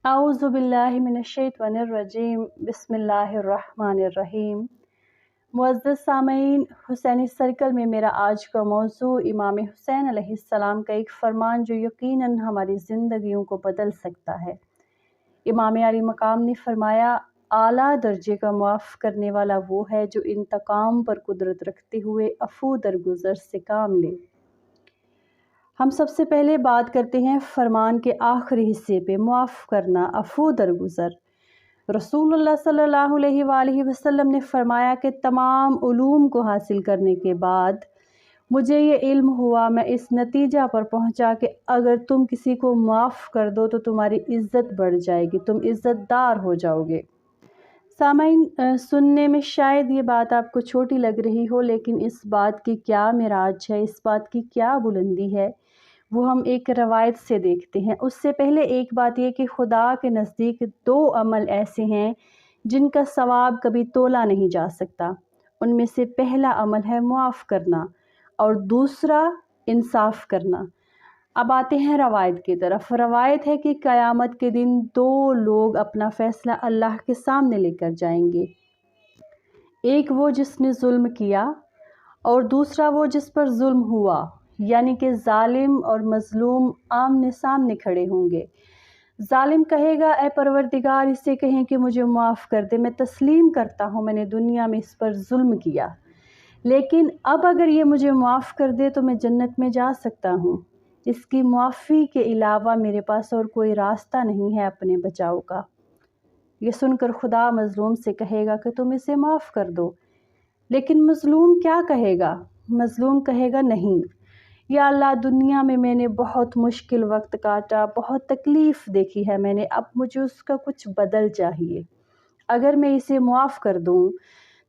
अऊज़ु बिल्लाहि मिनश्शैतानिर्रजीम बिस्मिल्लाहिर्रहमानिर्रहीम। मुअज़्ज़ज़ सामईन, हुसैनी सर्कल में मेरा आज का मौज़ू इमाम हुसैन अलैहिस्सलाम का एक फ़रमान जो यकीनन हमारी ज़िंदगियों को बदल सकता है। इमाम अली मकाम ने फ़रमाया, आला दर्जे का मुआफ़ करने वाला वो है जो इंतकाम पर कुदरत रखते हुए अफ़ू दरगुज़र से काम ले। हम सबसे पहले बात करते हैं फ़रमान के आखिरी हिस्से पे, मुआफ़ करना, अफ़ू दरगुज़र। रसूलुल्लाह सल्लल्लाहु अलैहि वसल्लम ने फ़रमाया कि तमाम उलूम को हासिल करने के बाद मुझे ये इल्म हुआ, मैं इस नतीजा पर पहुंचा कि अगर तुम किसी को माफ़ कर दो तो तुम्हारी इज़्ज़त बढ़ जाएगी, तुम इज़्ज़तदार हो जाओगे। सामाइन, सुनने में शायद ये बात आपको छोटी लग रही हो, लेकिन इस बात की क्या मिराज है, इस बात की क्या बुलंदी है, वो हम एक रवायत से देखते हैं। उससे पहले एक बात ये कि खुदा के नज़दीक दो अमल ऐसे हैं जिनका सवाब कभी तोला नहीं जा सकता। उनमें से पहला अमल है मुआफ़ करना और दूसरा इंसाफ़ करना। अब आते हैं रवायत की तरफ। रवायत है कि क़यामत के दिन दो लोग अपना फ़ैसला अल्लाह के सामने लेकर जाएंगे। एक वो जिसने जुल्म किया और दूसरा वो जिस पर जुल्म हुआ, यानी कि जालिम और मज़लूम आमने सामने खड़े होंगे। जालिम कहेगा, ए परवरदिगार, इसे कहें कि मुझे माफ़ कर दे, मैं तस्लीम करता हूँ मैंने दुनिया में इस पर जुल्म किया, लेकिन अब अगर ये मुझे माफ़ कर दे तो मैं जन्नत में जा सकता हूँ। इसकी मुआफ़ी के अलावा मेरे पास और कोई रास्ता नहीं है अपने बचाव का। ये सुनकर खुदा मज़लूम से कहेगा कि तुम इसे माफ़ कर दो, लेकिन मज़लूम क्या कहेगा? मज़लूम कहेगा, नहीं या अल्लाह, दुनिया में मैंने बहुत मुश्किल वक्त काटा, बहुत तकलीफ़ देखी है मैंने, अब मुझे उसका कुछ बदल चाहिए। अगर मैं इसे मुआफ़ कर दूँ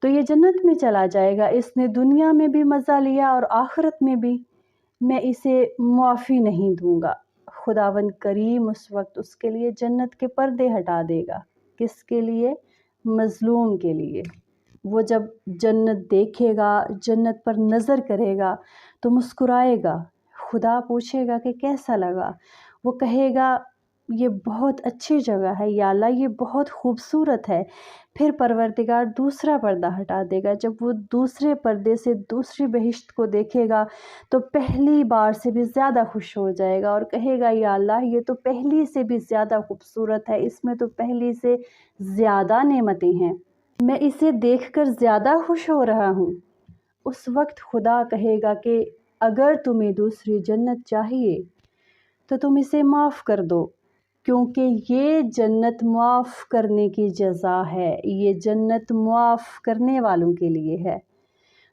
तो ये जन्नत में चला जाएगा, इसने दुनिया में भी मज़ा लिया और आखिरत में भी, मैं इसे मुआफ़ी नहीं दूँगा। खुदावंद करीम उस वक्त उसके लिए जन्नत के पर्दे हटा देगा। किसके लिए? मज़लूम के लिए। वो जब जन्नत देखेगा, जन्नत पर नज़र करेगा तो मुस्कुराएगा। खुदा पूछेगा कि कैसा लगा? वो कहेगा, ये बहुत अच्छी जगह है या अल्लाह, ये बहुत खूबसूरत है। फिर परवरदिगार दूसरा पर्दा हटा देगा। जब वो दूसरे पर्दे से दूसरी बहिश्त को देखेगा तो पहली बार से भी ज़्यादा खुश हो जाएगा और कहेगा, या अल्लाह, ये तो पहली से भी ज़्यादा खूबसूरत है, इसमें तो पहली से ज़्यादा नेमतें हैं, मैं इसे देखकर ज़्यादा खुश हो रहा हूँ। उस वक्त खुदा कहेगा कि अगर तुम्हें दूसरी जन्नत चाहिए तो तुम इसे माफ़ कर दो, क्योंकि ये जन्नत माफ़ करने की जज़ा है, ये जन्नत माफ़ करने वालों के लिए है।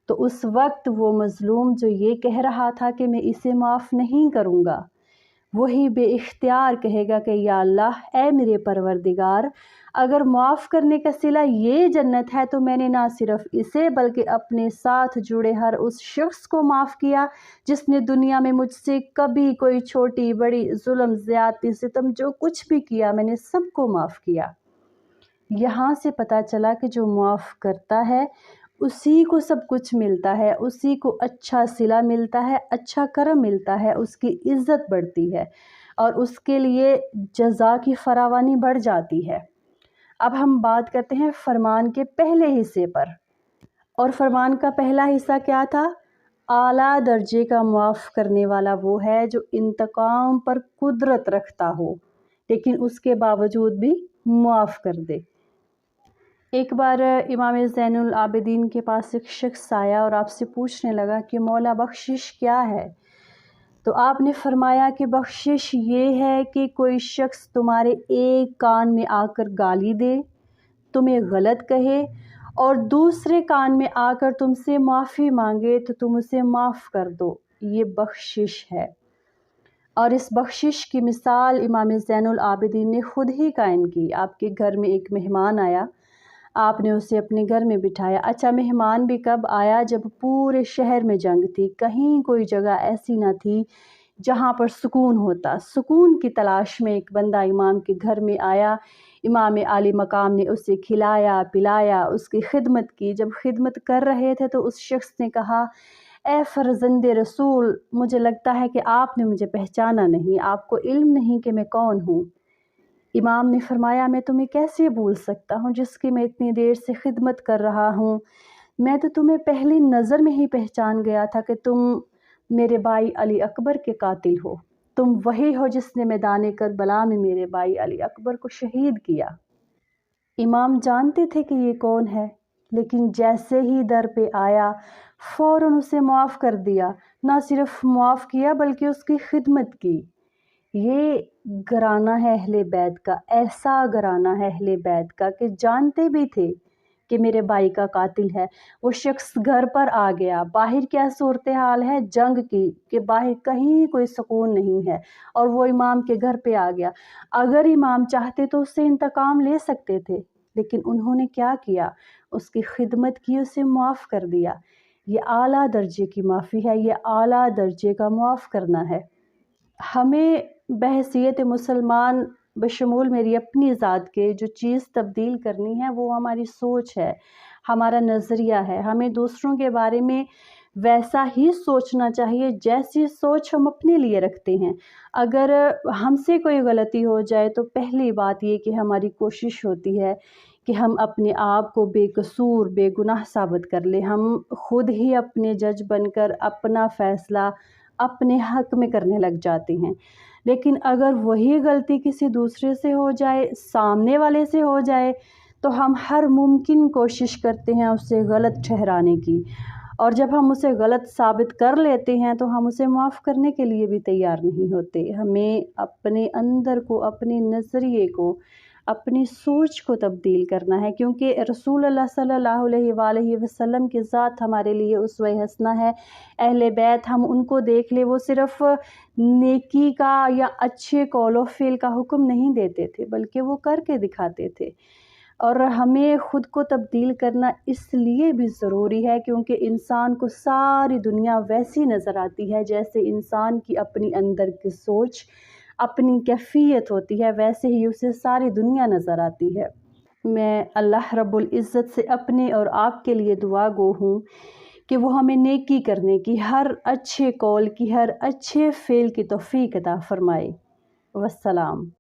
तो उस वक्त वो मज़लूम जो ये कह रहा था कि मैं इसे माफ़ नहीं करूँगा, वही बेइख्तियार कहेगा कि या अल्लाह, ए मेरे परवरदिगार, अगर माफ़ करने का सिला ये जन्नत है तो मैंने ना सिर्फ इसे बल्कि अपने साथ जुड़े हर उस शख्स को माफ़ किया जिसने दुनिया में मुझसे कभी कोई छोटी बड़ी जुल्म, ज़्यादती, सितम जो कुछ भी किया, मैंने सबको माफ़ किया। यहाँ से पता चला कि जो माफ़ करता है उसी को सब कुछ मिलता है, उसी को अच्छा सिला मिलता है, अच्छा करम मिलता है, उसकी इज़्ज़त बढ़ती है और उसके लिए जज़ा की फरावानी बढ़ जाती है। अब हम बात करते हैं फरमान के पहले हिस्से पर, और फरमान का पहला हिस्सा क्या था? आला दर्जे का मुआफ़ करने वाला वो है जो इंतकाम पर कुदरत रखता हो, लेकिन उसके बावजूद भी मुआफ़ कर दे। एक बार इमाम ज़ैनुल आबिदीन के पास एक शख्स आया और आपसे पूछने लगा कि मौला, बख्शिश क्या है? तो आपने फरमाया कि बख्शिश ये है कि कोई शख्स तुम्हारे एक कान में आकर गाली दे, तुम्हें गलत कहे और दूसरे कान में आकर तुमसे माफ़ी मांगे तो तुम उसे माफ़ कर दो, ये बख्शिश है। और इस बख्शिश की मिसाल इमाम ज़ैनुल आबिदीन ने ख़ुद ही कायम की। आपके घर में एक मेहमान आया, आपने उसे अपने घर में बिठाया। अच्छा, मेहमान भी कब आया? जब पूरे शहर में जंग थी, कहीं कोई जगह ऐसी ना थी जहाँ पर सुकून होता। सुकून की तलाश में एक बंदा इमाम के घर में आया। इमाम आली मकाम ने उसे खिलाया पिलाया, उसकी खिदमत की। जब खिदमत कर रहे थे तो उस शख्स ने कहा, ए फ़र्ज़ंदे रसूल, मुझे लगता है कि आपने मुझे पहचाना नहीं, आपको इल्म नहीं कि मैं कौन हूँ। इमाम ने फरमाया, मैं तुम्हें कैसे भूल सकता हूँ जिसकी मैं इतनी देर से खिदमत कर रहा हूँ। मैं तो तुम्हें पहली नज़र में ही पहचान गया था कि तुम मेरे भाई अली अकबर के कातिल हो। तुम वही हो जिसने मैदान करबला में मेरे भाई अली अकबर को शहीद किया। इमाम जानते थे कि ये कौन है, लेकिन जैसे ही दर पे आया फ़ौरन उसे मुआफ़ कर दिया। ना सिर्फ मुआफ़ किया बल्कि उसकी खिदमत की। ये घराना है अहले बैत का, ऐसा घराना है अहले बैत का कि जानते भी थे कि मेरे भाई का कातिल है। वो शख्स घर पर आ गया। बाहर क्या सूरत हाल है जंग की, कि बाहर कहीं कोई सुकून नहीं है, और वो इमाम के घर पे आ गया। अगर इमाम चाहते तो उससे इंतकाम ले सकते थे, लेकिन उन्होंने क्या किया, उसकी खिदमत की, उसे मुआफ़ कर दिया। ये आला दर्जे की माफ़ी है, ये आला दर्जे का मुआफ़ करना है। हमें बहैसियत मुसलमान बशमूल मेरी अपनी ज़ात के जो चीज़ तब्दील करनी है वो हमारी सोच है, हमारा नज़रिया है। हमें दूसरों के बारे में वैसा ही सोचना चाहिए जैसी सोच हम अपने लिए रखते हैं। अगर हमसे कोई गलती हो जाए तो पहली बात ये कि हमारी कोशिश होती है कि हम अपने आप को बेकसूर बेगुनाह साबित कर लें। हम खुद ही अपने जज बनकर अपना फ़ैसला अपने हक़ में करने लग जाते हैं। लेकिन अगर वही गलती किसी दूसरे से हो जाए, सामने वाले से हो जाए, तो हम हर मुमकिन कोशिश करते हैं उसे गलत ठहराने की, और जब हम उसे गलत साबित कर लेते हैं तो हम उसे माफ़ करने के लिए भी तैयार नहीं होते। हमें अपने अंदर को, अपने नज़रिए को, अपनी सोच को तब्दील करना है, क्योंकि रसूलुल्लाह सल्लल्लाहु अलैहि वसल्लम की ज़ात हमारे लिए उसवे हसना है। अहले बैत, हम उनको देख ले, वो सिर्फ़ नेकी का या अच्छे कौलो फ़िल का हुक्म नहीं देते थे, बल्कि वो करके दिखाते थे। और हमें ख़ुद को तब्दील करना इसलिए भी ज़रूरी है क्योंकि इंसान को सारी दुनिया वैसी नज़र आती है जैसे इंसान की अपनी अंदर की सोच, अपनी कैफ़ियत होती है, वैसे ही उसे सारी दुनिया नज़र आती है। मैं अल्लाह रब्बुल इज़्ज़त से अपने और आपके लिए दुआ गो हूँ कि वो हमें नेकी करने की, हर अच्छे कौल की, हर अच्छे फ़ेल की तौफ़ीक अता फ़रमाए। वस्सलाम।